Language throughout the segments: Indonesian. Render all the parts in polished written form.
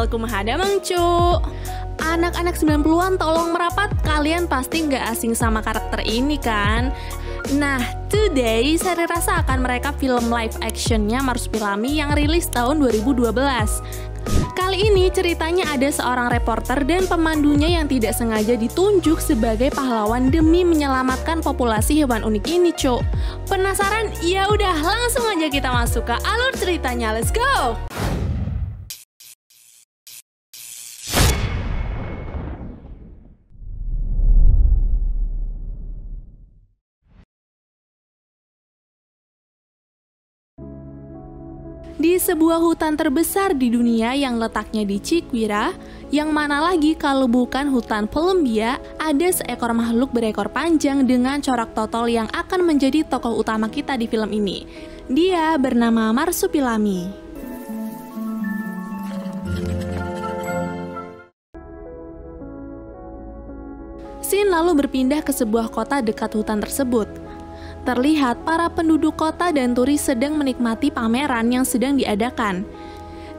channel Kumaha Damang cu. Anak-anak 90-an tolong merapat, kalian pasti nggak asing sama karakter ini kan? Nah, today saya rasa akan merekap film live actionnya Marsupilami yang rilis tahun 2012. Kali ini ceritanya ada seorang reporter dan pemandunya yang tidak sengaja ditunjuk sebagai pahlawan demi menyelamatkan populasi hewan unik ini, Cuk. Penasaran? Ya udah, langsung aja kita masuk ke alur ceritanya. Let's go! Di sebuah hutan terbesar di dunia yang letaknya di Chiquira, yang mana lagi kalau bukan hutan Columbia, ada seekor makhluk berekor panjang dengan corak totol yang akan menjadi tokoh utama kita di film ini. Dia bernama Marsupilami. Scene lalu berpindah ke sebuah kota dekat hutan tersebut. Terlihat para penduduk kota dan turis sedang menikmati pameran yang sedang diadakan.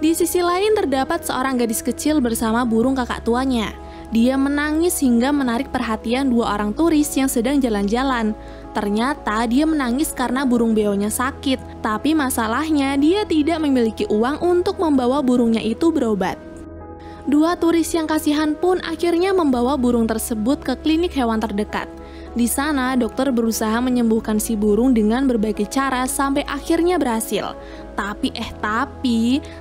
Di sisi lain terdapat seorang gadis kecil bersama burung kakak tuanya. Dia menangis hingga menarik perhatian dua orang turis yang sedang jalan-jalan. Ternyata dia menangis karena burung beonya sakit, tapi masalahnya dia tidak memiliki uang untuk membawa burungnya itu berobat. Dua turis yang kasihan pun akhirnya membawa burung tersebut ke klinik hewan terdekat. Di sana, dokter berusaha menyembuhkan si burung dengan berbagai cara sampai akhirnya berhasil. Tapi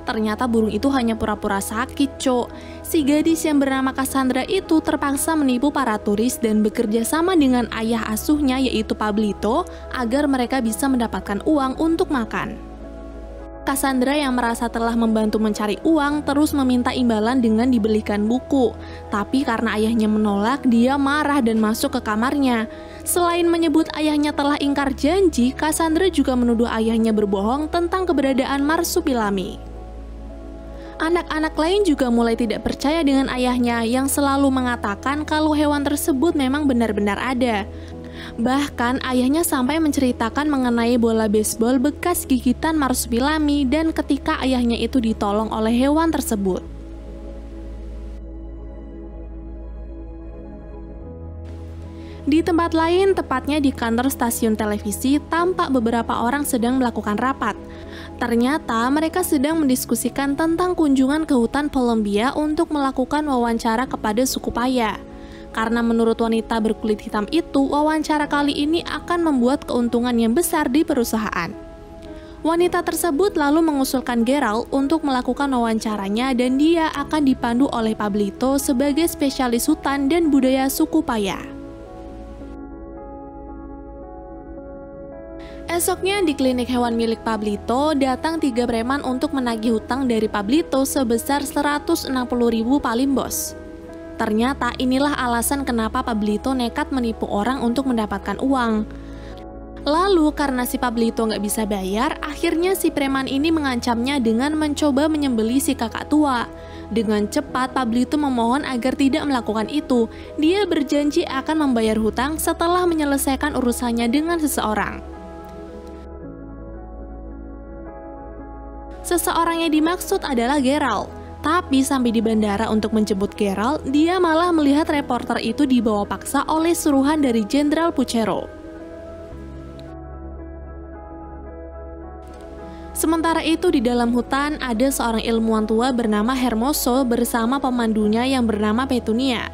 ternyata burung itu hanya pura-pura sakit, Cok. Si gadis yang bernama Cassandra itu terpaksa menipu para turis dan bekerja sama dengan ayah asuhnya yaitu Pablito agar mereka bisa mendapatkan uang untuk makan. Cassandra yang merasa telah membantu mencari uang terus meminta imbalan dengan dibelikan buku. Tapi karena ayahnya menolak, dia marah dan masuk ke kamarnya. Selain menyebut ayahnya telah ingkar janji, Cassandra juga menuduh ayahnya berbohong tentang keberadaan Marsupilami. Anak-anak lain juga mulai tidak percaya dengan ayahnya yang selalu mengatakan kalau hewan tersebut memang benar-benar ada. Bahkan ayahnya sampai menceritakan mengenai bola baseball bekas gigitan Marsupilami dan ketika ayahnya itu ditolong oleh hewan tersebut. Di tempat lain, tepatnya di kantor stasiun televisi, tampak beberapa orang sedang melakukan rapat. Ternyata mereka sedang mendiskusikan tentang kunjungan ke hutan Columbia untuk melakukan wawancara kepada suku Paya. Karena menurut wanita berkulit hitam itu, wawancara kali ini akan membuat keuntungan yang besar di perusahaan. Wanita tersebut lalu mengusulkan Geralt untuk melakukan wawancaranya dan dia akan dipandu oleh Pablito sebagai spesialis hutan dan budaya suku Paya. Esoknya di klinik hewan milik Pablito, datang 3 preman untuk menagih hutang dari Pablito sebesar 160.000 palimbos. Ternyata inilah alasan kenapa Pablito nekat menipu orang untuk mendapatkan uang. Lalu karena si Pablito nggak bisa bayar, akhirnya si preman ini mengancamnya dengan mencoba menyembelih si kakak tua. Dengan cepat Pablito memohon agar tidak melakukan itu. Dia berjanji akan membayar hutang setelah menyelesaikan urusannya dengan seseorang. Seseorang yang dimaksud adalah Geralt. Tapi sampai di bandara untuk menjemput Geralt, dia malah melihat reporter itu dibawa paksa oleh suruhan dari Jenderal Puchero. Sementara itu di dalam hutan ada seorang ilmuwan tua bernama Hermoso bersama pemandunya yang bernama Petunia.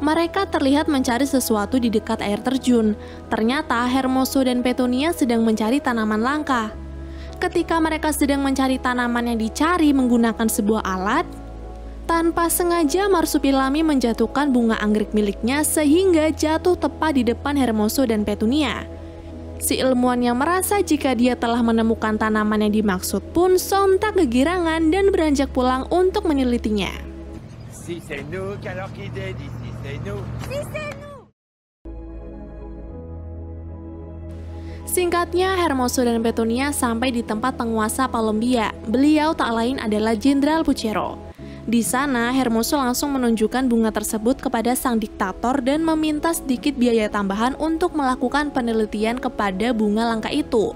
Mereka terlihat mencari sesuatu di dekat air terjun. Ternyata Hermoso dan Petunia sedang mencari tanaman langka. Ketika mereka sedang mencari tanaman yang dicari menggunakan sebuah alat, tanpa sengaja Marsupilami menjatuhkan bunga anggrek miliknya sehingga jatuh tepat di depan Hermoso dan Petunia. Si ilmuwan yang merasa jika dia telah menemukan tanaman yang dimaksud pun sontak kegirangan dan beranjak pulang untuk menelitinya. Si c'est nous, alors qui dit si c'est nous. Si c'est nous. Singkatnya, Hermoso dan Petunia sampai di tempat penguasa Columbia. Beliau tak lain adalah Jenderal Puchero. Di sana, Hermoso langsung menunjukkan bunga tersebut kepada sang diktator dan meminta sedikit biaya tambahan untuk melakukan penelitian kepada bunga langka itu.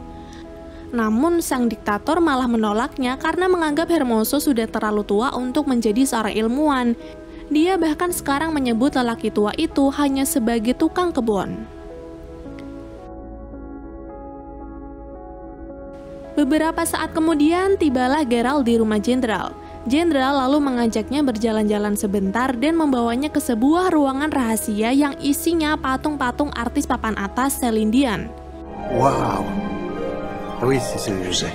Namun sang diktator malah menolaknya karena menganggap Hermoso sudah terlalu tua untuk menjadi seorang ilmuwan. Dia bahkan sekarang menyebut lelaki tua itu hanya sebagai tukang kebun. Beberapa saat kemudian tibalah Geralt di rumah jenderal. Jenderal lalu mengajaknya berjalan-jalan sebentar dan membawanya ke sebuah ruangan rahasia yang isinya patung-patung artis papan atas Celine Dion. Wow. Oui, c'est ça.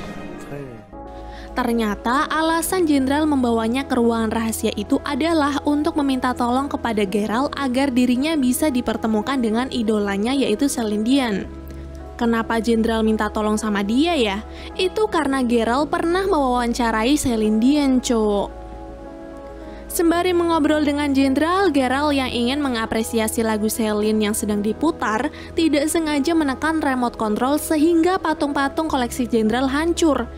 Ternyata alasan jenderal membawanya ke ruangan rahasia itu adalah untuk meminta tolong kepada Geralt agar dirinya bisa dipertemukan dengan idolanya yaitu Celine Dion. Kenapa jenderal minta tolong sama dia ya? Itu karena Geralt pernah mewawancarai Celine Dion, cowok. Sembari mengobrol dengan jenderal, Geralt yang ingin mengapresiasi lagu Celine yang sedang diputar, tidak sengaja menekan remote control sehingga patung-patung koleksi jenderal hancur.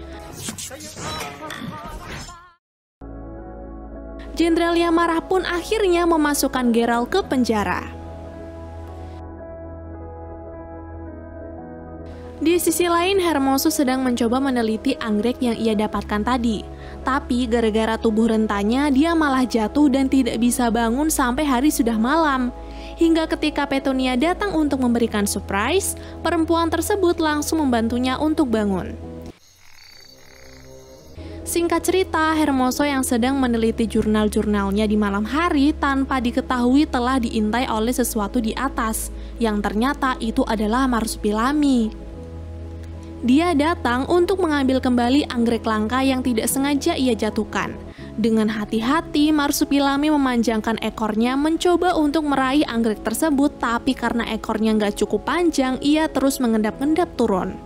Jenderal yang marah pun akhirnya memasukkan Geralt ke penjara. Di sisi lain, Hermoso sedang mencoba meneliti anggrek yang ia dapatkan tadi. Tapi gara-gara tubuh rentanya, dia malah jatuh dan tidak bisa bangun sampai hari sudah malam. Hingga ketika Petunia datang untuk memberikan surprise, perempuan tersebut langsung membantunya untuk bangun. Singkat cerita, Hermoso yang sedang meneliti jurnal-jurnalnya di malam hari tanpa diketahui telah diintai oleh sesuatu di atas, yang ternyata itu adalah Marsupilami. Dia datang untuk mengambil kembali anggrek langka yang tidak sengaja ia jatuhkan. Dengan hati-hati, Marsupilami memanjangkan ekornya mencoba untuk meraih anggrek tersebut, tapi karena ekornya nggak cukup panjang, ia terus mengendap-endap turun.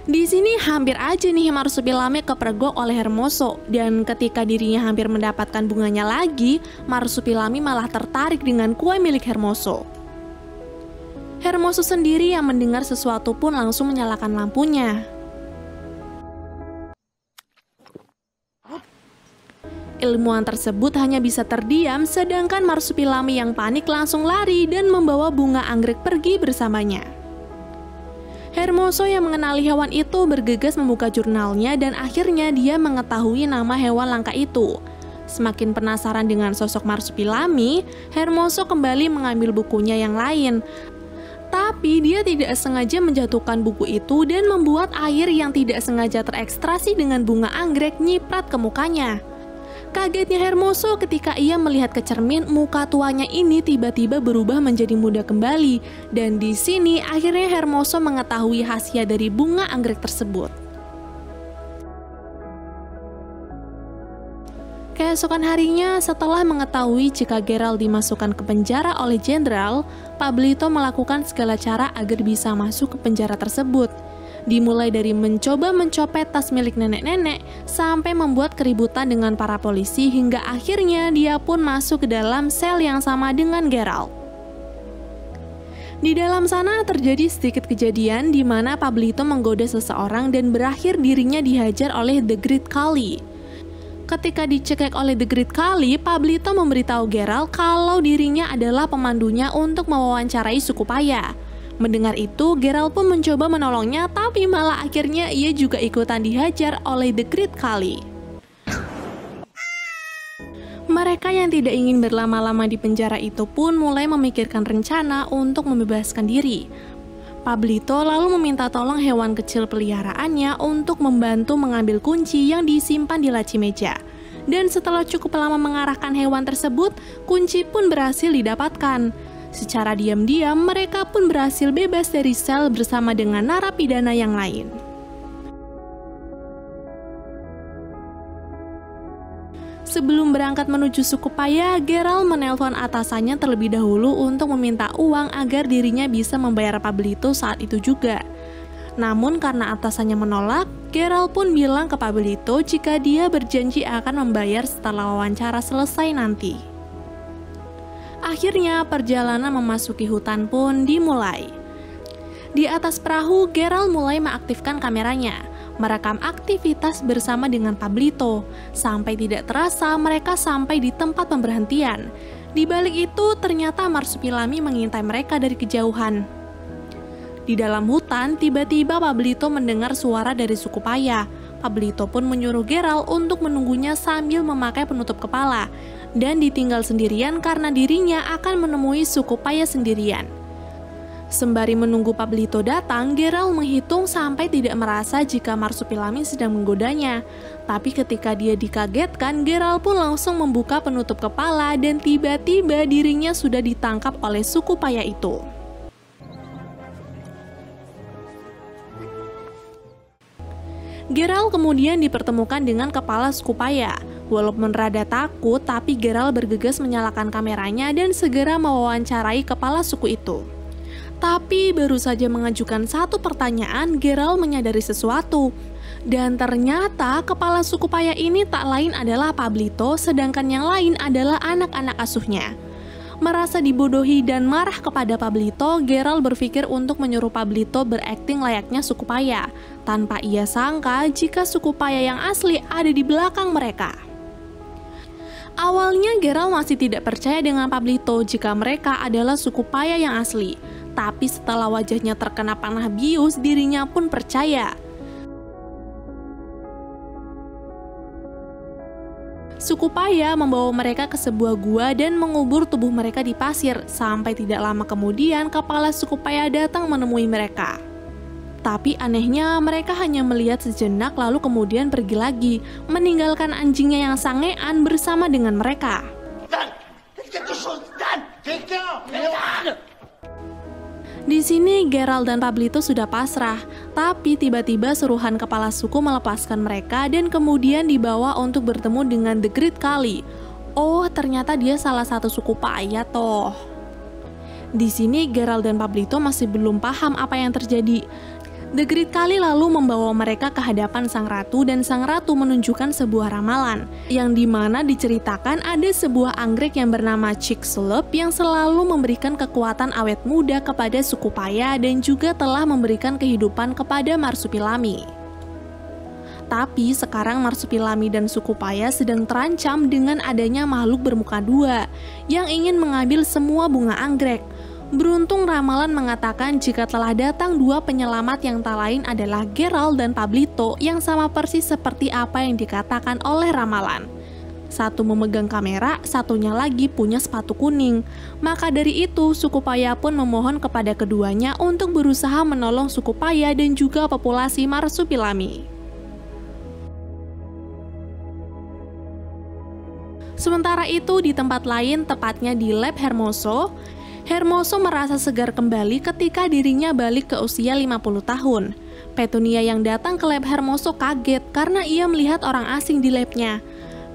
Di sini hampir aja nih Marsupilami kepergok oleh Hermoso, dan ketika dirinya hampir mendapatkan bunganya lagi, Marsupilami malah tertarik dengan kue milik Hermoso. Hermoso sendiri yang mendengar sesuatu pun langsung menyalakan lampunya. Ilmuwan tersebut hanya bisa terdiam, sedangkan Marsupilami yang panik langsung lari dan membawa bunga anggrek pergi bersamanya. Hermoso yang mengenali hewan itu bergegas membuka jurnalnya dan akhirnya dia mengetahui nama hewan langka itu. Semakin penasaran dengan sosok Marsupilami, Hermoso kembali mengambil bukunya yang lain. Tapi dia tidak sengaja menjatuhkan buku itu dan membuat air yang tidak sengaja terekstrasi dengan bunga anggrek nyiprat ke mukanya. Kagetnya Hermoso ketika ia melihat ke cermin, muka tuanya ini tiba-tiba berubah menjadi muda kembali. Dan di sini akhirnya Hermoso mengetahui khasiat dari bunga anggrek tersebut. Keesokan harinya, setelah mengetahui jika Geralt dimasukkan ke penjara oleh jenderal, Pablito melakukan segala cara agar bisa masuk ke penjara tersebut. Dimulai dari mencoba mencopet tas milik nenek-nenek, sampai membuat keributan dengan para polisi hingga akhirnya dia pun masuk ke dalam sel yang sama dengan Geralt. Di dalam sana terjadi sedikit kejadian di mana Pablito menggoda seseorang dan berakhir dirinya dihajar oleh The Great Khali. Ketika dicekik oleh The Great Khali, Pablito memberitahu Geralt kalau dirinya adalah pemandunya untuk mewawancarai suku Paya. Mendengar itu, Geralt pun mencoba menolongnya, tapi malah akhirnya ia juga ikutan dihajar oleh The Great Khali. Mereka yang tidak ingin berlama-lama di penjara itu pun mulai memikirkan rencana untuk membebaskan diri. Pablito lalu meminta tolong hewan kecil peliharaannya untuk membantu mengambil kunci yang disimpan di laci meja. Dan setelah cukup lama mengarahkan hewan tersebut, kunci pun berhasil didapatkan. Secara diam-diam, mereka pun berhasil bebas dari sel bersama dengan narapidana yang lain. Sebelum berangkat menuju suku Paya, Geralt menelpon atasannya terlebih dahulu untuk meminta uang agar dirinya bisa membayar Pablito saat itu juga. Namun karena atasannya menolak, Geralt pun bilang ke Pablito jika dia berjanji akan membayar setelah wawancara selesai nanti. Akhirnya perjalanan memasuki hutan pun dimulai. Di atas perahu, Geralt mulai mengaktifkan kameranya, merekam aktivitas bersama dengan Pablito. Sampai tidak terasa mereka sampai di tempat pemberhentian. Di balik itu ternyata Marsupilami mengintai mereka dari kejauhan. Di dalam hutan, tiba-tiba Pablito mendengar suara dari suku Paya. Pablito pun menyuruh Geralt untuk menunggunya sambil memakai penutup kepala, dan ditinggal sendirian karena dirinya akan menemui suku Paya sendirian. Sembari menunggu Pablito datang, Geralt menghitung sampai tidak merasa jika Marsupilami sedang menggodanya. Tapi ketika dia dikagetkan, Geralt pun langsung membuka penutup kepala dan tiba-tiba dirinya sudah ditangkap oleh suku Paya itu. Geralt kemudian dipertemukan dengan kepala suku Paya. Walaupun rada takut, tapi Geralt bergegas menyalakan kameranya dan segera mewawancarai kepala suku itu. Tapi baru saja mengajukan satu pertanyaan, Geralt menyadari sesuatu. Dan ternyata kepala suku Paya ini tak lain adalah Pablito, sedangkan yang lain adalah anak-anak asuhnya. Merasa dibodohi dan marah kepada Pablito, Geralt berpikir untuk menyuruh Pablito berakting layaknya suku Paya, tanpa ia sangka jika suku Paya yang asli ada di belakang mereka. Awalnya Geralt masih tidak percaya dengan Pablito jika mereka adalah suku Paya yang asli, tapi setelah wajahnya terkena panah bius, dirinya pun percaya. Suku Paya membawa mereka ke sebuah gua dan mengubur tubuh mereka di pasir. Sampai tidak lama kemudian, kepala suku Paya datang menemui mereka. Tapi anehnya, mereka hanya melihat sejenak lalu kemudian pergi lagi, meninggalkan anjingnya yang sangean bersama dengan mereka. Di sini Geralt dan Pablito sudah pasrah, tapi tiba-tiba suruhan kepala suku melepaskan mereka dan kemudian dibawa untuk bertemu dengan The Great Khali. Oh, ternyata dia salah satu suku Paya toh. Di sini Geralt dan Pablito masih belum paham apa yang terjadi. The Great Khali lalu membawa mereka ke hadapan sang ratu dan sang ratu menunjukkan sebuah ramalan yang dimana diceritakan ada sebuah anggrek yang bernama Chicxulub yang selalu memberikan kekuatan awet muda kepada suku Paya dan juga telah memberikan kehidupan kepada Marsupilami. Tapi sekarang Marsupilami dan suku Paya sedang terancam dengan adanya makhluk bermuka dua yang ingin mengambil semua bunga anggrek. Beruntung ramalan mengatakan jika telah datang dua penyelamat yang tak lain adalah Geralt dan Pablito yang sama persis seperti apa yang dikatakan oleh ramalan. Satu memegang kamera, satunya lagi punya sepatu kuning. Maka dari itu, suku Paya pun memohon kepada keduanya untuk berusaha menolong suku Paya dan juga populasi Marsupilami. Sementara itu di tempat lain, tepatnya di lab Hermoso, Hermoso merasa segar kembali ketika dirinya balik ke usia 50 tahun. Petunia yang datang ke lab Hermoso kaget karena ia melihat orang asing di labnya.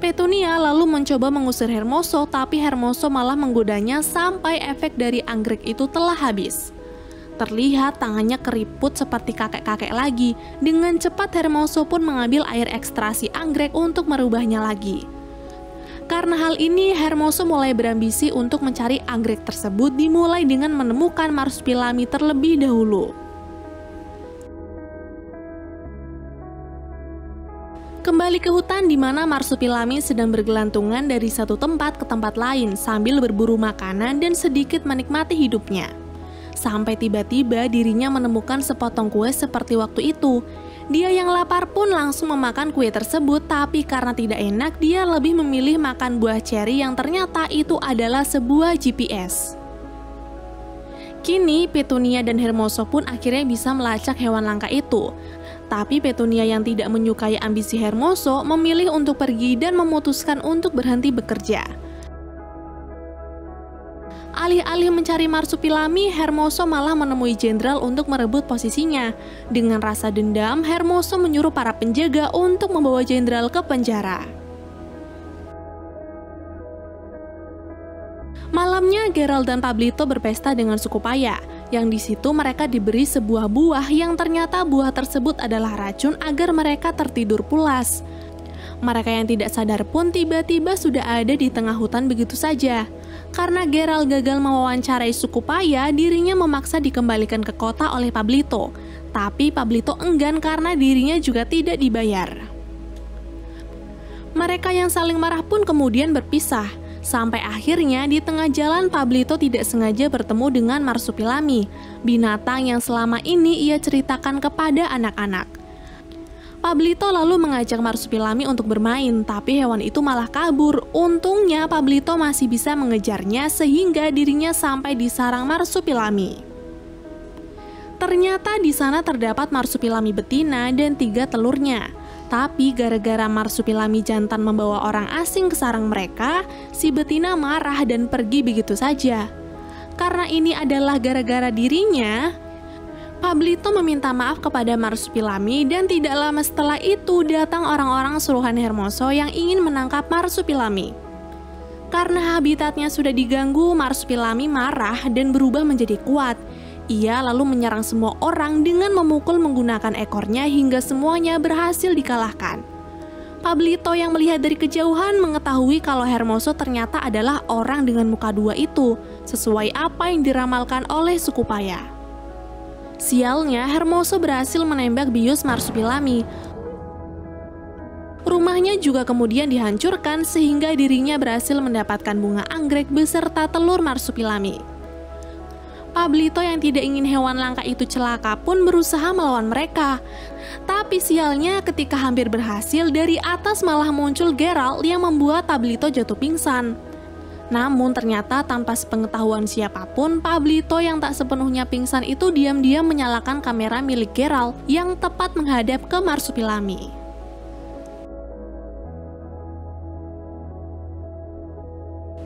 Petunia lalu mencoba mengusir Hermoso, tapi Hermoso malah menggodanya sampai efek dari anggrek itu telah habis. Terlihat tangannya keriput seperti kakek-kakek lagi. Dengan cepat Hermoso pun mengambil air ekstrasi anggrek untuk merubahnya lagi. Karena hal ini, Hermoso mulai berambisi untuk mencari anggrek tersebut, dimulai dengan menemukan Marsupilami terlebih dahulu. Kembali ke hutan di mana Marsupilami sedang bergelantungan dari satu tempat ke tempat lain sambil berburu makanan dan sedikit menikmati hidupnya. Sampai tiba-tiba dirinya menemukan sepotong kue seperti waktu itu. Dia yang lapar pun langsung memakan kue tersebut, tapi karena tidak enak, dia lebih memilih makan buah ceri yang ternyata itu adalah sebuah GPS. Kini, Petunia dan Hermoso pun akhirnya bisa melacak hewan langka itu. Tapi Petunia yang tidak menyukai ambisi Hermoso memilih untuk pergi dan memutuskan untuk berhenti bekerja. Alih-alih mencari Marsupilami, Hermoso malah menemui jenderal untuk merebut posisinya. Dengan rasa dendam, Hermoso menyuruh para penjaga untuk membawa jenderal ke penjara. Malamnya, Geralt dan Pablito berpesta dengan suku Paya, yang di situ mereka diberi sebuah buah yang ternyata buah tersebut adalah racun agar mereka tertidur pulas. Mereka yang tidak sadar pun tiba-tiba sudah ada di tengah hutan begitu saja. Karena Geralt gagal mewawancarai suku Paya, dirinya memaksa dikembalikan ke kota oleh Pablito. Tapi Pablito enggan karena dirinya juga tidak dibayar. Mereka yang saling marah pun kemudian berpisah. Sampai akhirnya di tengah jalan Pablito tidak sengaja bertemu dengan Marsupilami, binatang yang selama ini ia ceritakan kepada anak-anak. Pablito lalu mengajak Marsupilami untuk bermain, tapi hewan itu malah kabur. Untungnya Pablito masih bisa mengejarnya sehingga dirinya sampai di sarang Marsupilami. Ternyata di sana terdapat Marsupilami betina dan 3 telurnya. Tapi gara-gara Marsupilami jantan membawa orang asing ke sarang mereka, si betina marah dan pergi begitu saja. Karena ini adalah gara-gara dirinya, Pablito meminta maaf kepada Marsupilami dan tidak lama setelah itu datang orang-orang suruhan Hermoso yang ingin menangkap Marsupilami. Karena habitatnya sudah diganggu, Marsupilami marah dan berubah menjadi kuat. Ia lalu menyerang semua orang dengan memukul menggunakan ekornya hingga semuanya berhasil dikalahkan. Pablito yang melihat dari kejauhan mengetahui kalau Hermoso ternyata adalah orang dengan muka 2 itu, sesuai apa yang diramalkan oleh suku Paya. Sialnya, Hermoso berhasil menembak bius Marsupilami. Rumahnya juga kemudian dihancurkan sehingga dirinya berhasil mendapatkan bunga anggrek beserta telur Marsupilami. Pablito yang tidak ingin hewan langka itu celaka pun berusaha melawan mereka. Tapi sialnya ketika hampir berhasil, dari atas malah muncul Geralt yang membuat Pablito jatuh pingsan. Namun ternyata tanpa sepengetahuan siapapun, Pablito yang tak sepenuhnya pingsan itu diam-diam menyalakan kamera milik Geralt yang tepat menghadap ke Marsupilami.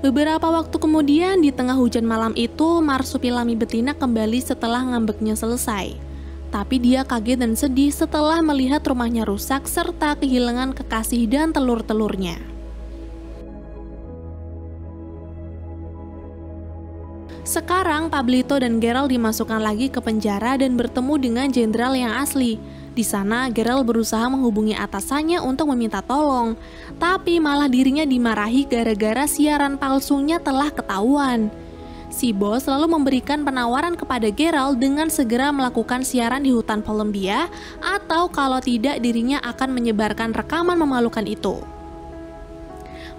Beberapa waktu kemudian, di tengah hujan malam itu, Marsupilami betina kembali setelah ngambeknya selesai. Tapi dia kaget dan sedih setelah melihat rumahnya rusak serta kehilangan kekasih dan telur-telurnya. Sekarang Pablito dan Geralt dimasukkan lagi ke penjara dan bertemu dengan jenderal yang asli. Di sana Geralt berusaha menghubungi atasannya untuk meminta tolong, tapi malah dirinya dimarahi gara-gara siaran palsunya telah ketahuan. Si bos lalu memberikan penawaran kepada Geralt dengan segera melakukan siaran di hutan Polembiya, atau kalau tidak dirinya akan menyebarkan rekaman memalukan itu.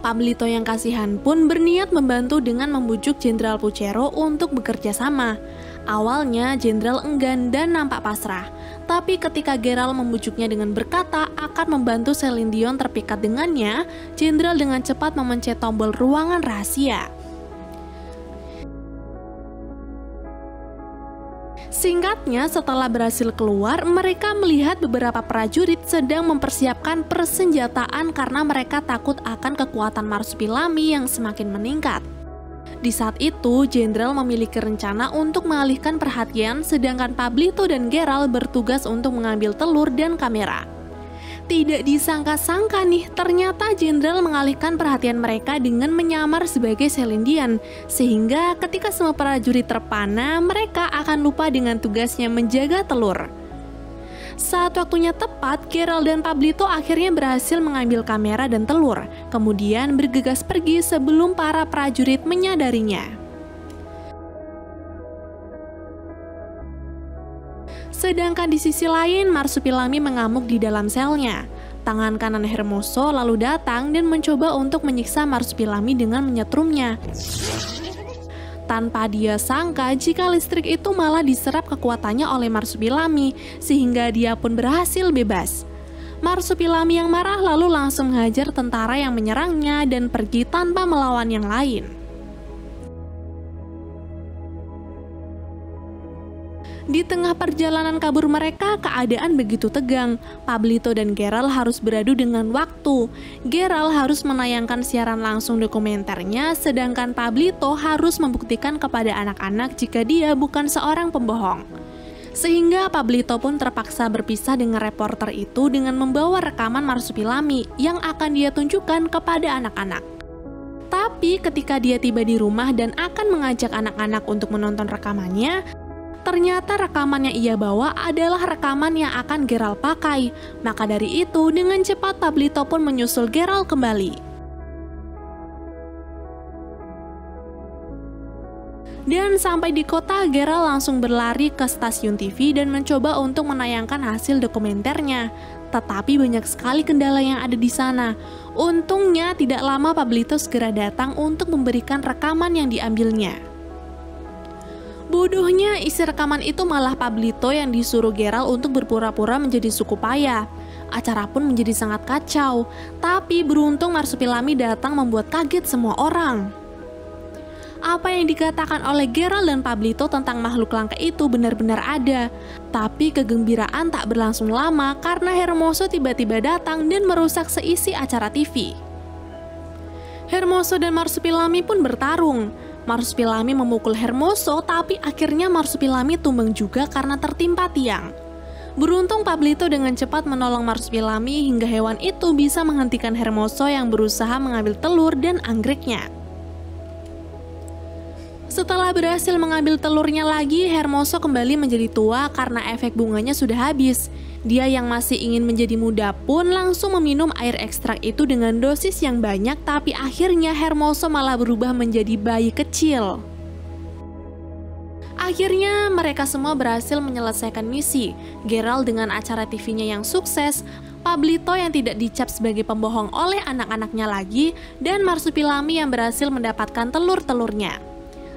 Pablito yang kasihan pun berniat membantu dengan membujuk Jenderal Puchero untuk bekerja sama. Awalnya Jenderal enggan dan nampak pasrah, tapi ketika Geralt membujuknya dengan berkata akan membantu Celine Dion terpikat dengannya, Jenderal dengan cepat memencet tombol ruangan rahasia. Singkatnya, setelah berhasil keluar, mereka melihat beberapa prajurit sedang mempersiapkan persenjataan karena mereka takut akan kekuatan Marsupilami yang semakin meningkat. Di saat itu, Jenderal memiliki rencana untuk mengalihkan perhatian, sedangkan Pablito dan Geralt bertugas untuk mengambil telur dan kamera. Tidak disangka-sangka nih, ternyata Jenderal mengalihkan perhatian mereka dengan menyamar sebagai Celine Dion, sehingga ketika semua prajurit terpana, mereka akan lupa dengan tugasnya menjaga telur. Saat waktunya tepat, Geralt dan Pablito akhirnya berhasil mengambil kamera dan telur, kemudian bergegas pergi sebelum para prajurit menyadarinya. Sedangkan di sisi lain, Marsupilami mengamuk di dalam selnya. Tangan kanan Hermoso lalu datang dan mencoba untuk menyiksa Marsupilami dengan menyetrumnya. Tanpa dia sangka jika listrik itu malah diserap kekuatannya oleh Marsupilami, sehingga dia pun berhasil bebas. Marsupilami yang marah lalu langsung menghajar tentara yang menyerangnya dan pergi tanpa melawan yang lain. Di tengah perjalanan kabur mereka, keadaan begitu tegang. Pablito dan Geralt harus beradu dengan waktu. Geralt harus menayangkan siaran langsung dokumenternya, sedangkan Pablito harus membuktikan kepada anak-anak jika dia bukan seorang pembohong. Sehingga Pablito pun terpaksa berpisah dengan reporter itu dengan membawa rekaman Marsupilami yang akan dia tunjukkan kepada anak-anak. Tapi ketika dia tiba di rumah dan akan mengajak anak-anak untuk menonton rekamannya, ternyata rekaman yang ia bawa adalah rekaman yang akan Geralt pakai. Maka dari itu, dengan cepat Pablito pun menyusul Geralt kembali. Dan sampai di kota, Geralt langsung berlari ke stasiun TV dan mencoba untuk menayangkan hasil dokumenternya. tetapi banyak sekali kendala yang ada di sana. Untungnya tidak lama Pablito segera datang untuk memberikan rekaman yang diambilnya. Bodohnya isi rekaman itu malah Pablito yang disuruh Geralt untuk berpura-pura menjadi suku payah. Acara pun menjadi sangat kacau, tapi beruntung Marsupilami datang membuat kaget semua orang. Apa yang dikatakan oleh Geralt dan Pablito tentang makhluk langka itu benar-benar ada. Tapi kegembiraan tak berlangsung lama karena Hermoso tiba-tiba datang dan merusak seisi acara TV. Hermoso dan Marsupilami pun bertarung. Marsupilami memukul Hermoso, tapi akhirnya Marsupilami tumbang juga karena tertimpa tiang. Beruntung Pablito dengan cepat menolong Marsupilami hingga hewan itu bisa menghentikan Hermoso yang berusaha mengambil telur dan anggreknya. Setelah berhasil mengambil telurnya lagi, Hermoso kembali menjadi tua karena efek bunganya sudah habis. Dia yang masih ingin menjadi muda pun langsung meminum air ekstrak itu dengan dosis yang banyak, tapi akhirnya Hermoso malah berubah menjadi bayi kecil. Akhirnya mereka semua berhasil menyelesaikan misi. Geralt dengan acara TV-nya yang sukses, Pablito yang tidak dicap sebagai pembohong oleh anak-anaknya lagi, dan Marsupilami yang berhasil mendapatkan telur-telurnya.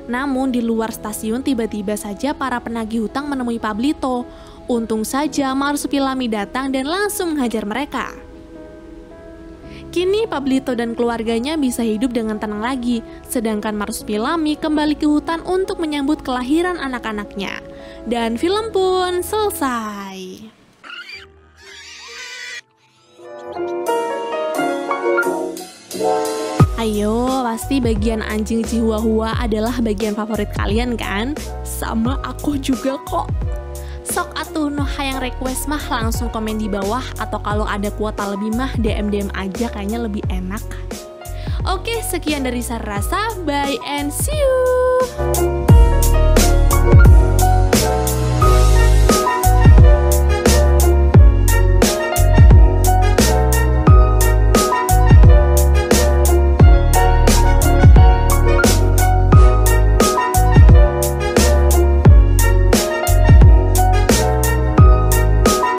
Namun di luar stasiun tiba-tiba saja para penagih hutang menemui Pablito. Untung saja Marsupilami datang dan langsung menghajar mereka. Kini Pablito dan keluarganya bisa hidup dengan tenang lagi, sedangkan Marsupilami kembali ke hutan untuk menyambut kelahiran anak-anaknya. Dan film pun selesai. Ayo, pasti bagian anjing Chihuahua adalah bagian favorit kalian kan? Sama aku juga kok. Sok atuh nu hayang request mah langsung komen di bawah, atau kalau ada kuota lebih mah DM aja, kayaknya lebih enak. Oke, sekian dari Sarasa, bye and see you.